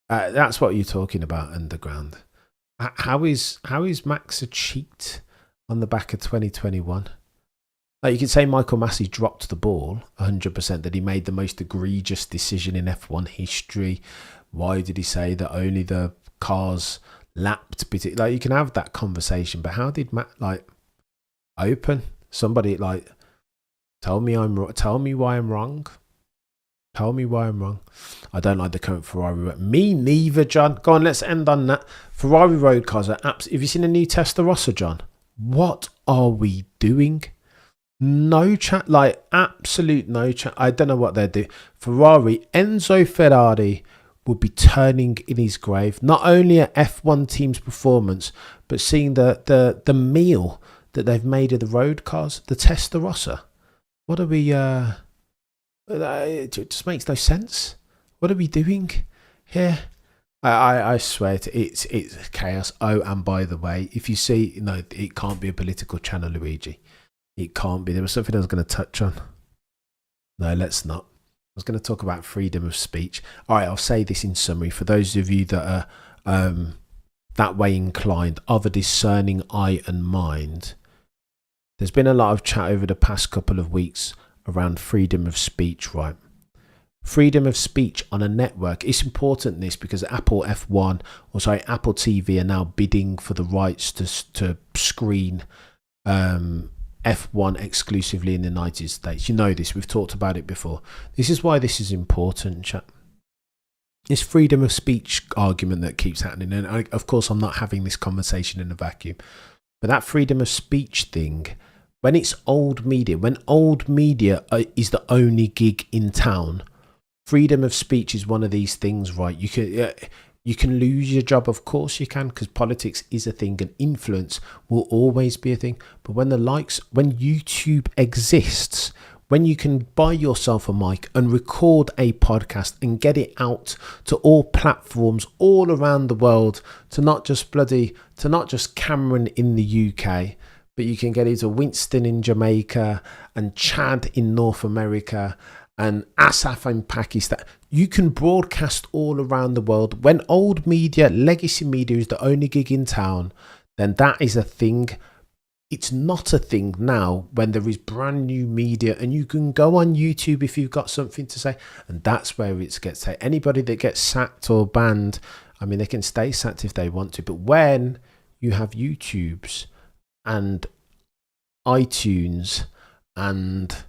That's what you're talking about, Underground. How is Max a cheat on the back of 2021? Like, you could say Michael Massey dropped the ball 100%, that he made the most egregious decision in F1 history. Why did he say that only the cars lapped? Like, you can have that conversation, but how did Matt, like, open somebody, like, tell me why I'm wrong. Tell me why I'm wrong. I don't like the current Ferrari. Me neither, John. Go on, let's end on that. Ferrari road cars are have you seen a new Testarossa, John? What are we doing? No chat, like absolute no chat. I don't know what they're doing. Ferrari, Enzo Ferrari would be turning in his grave. Not only at F1 team's performance, but seeing the meal that they've made of the road cars, the Testarossa. What are we? It just makes no sense. What are we doing here? I swear it's chaos. Oh, and by the way, if you see, no, it can't be a political channel, Luigi. It can't be. There was something I was going to touch on. No, let's not. I was going to talk about freedom of speech. All right, I'll say this in summary. For those of you that are that way inclined, of a discerning eye and mind, there's been a lot of chat over the past couple of weeks around freedom of speech, right? Freedom of speech on a network. It's important, this, because Apple Apple TV are now bidding for the rights to screen F1 exclusively in the United States. You know this, we've talked about it before. This is why this is important, chat. This freedom of speech argument that keeps happening, and of course I'm not having this conversation in a vacuum, but that freedom of speech thing, when it's old media, when old media is the only gig in town, freedom of speech is one of these things, right? You can lose your job, of course you can, because politics is a thing and influence will always be a thing. But when YouTube exists, when you can buy yourself a mic and record a podcast and get it out to all platforms all around the world, to not just Cameron in the UK, but you can get it to Winston in Jamaica and Chad in North America and Asaf in Pakistan. You can broadcast all around the world. When old media, legacy media is the only gig in town, then that is a thing. It's not a thing now when there is brand new media and you can go on YouTube if you've got something to say. And that's where it gets taken. Anybody that gets sacked or banned, I mean, they can stay sacked if they want to. But when you have YouTubes and iTunes and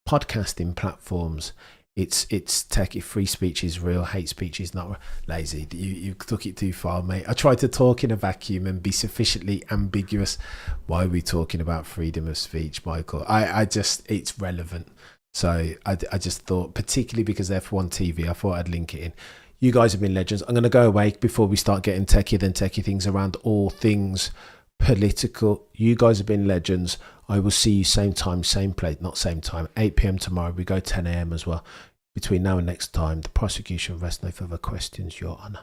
podcasting platforms, it's tech. If free speech is real, hate speech is not. Lazy, you took it too far, mate. I tried to talk in a vacuum and be sufficiently ambiguous. Why are we talking about freedom of speech, Michael? I just, it's relevant. So I just thought, particularly because F1 TV, I thought I'd link it in. You guys have been legends. I'm going to go away before we start getting techie things around all things political. You guys have been legends. I will see you same time, same place, not same time, 8 p.m. tomorrow. We go 10 a.m. as well. Between now and next time, the prosecution rests no further questions, Your Honour.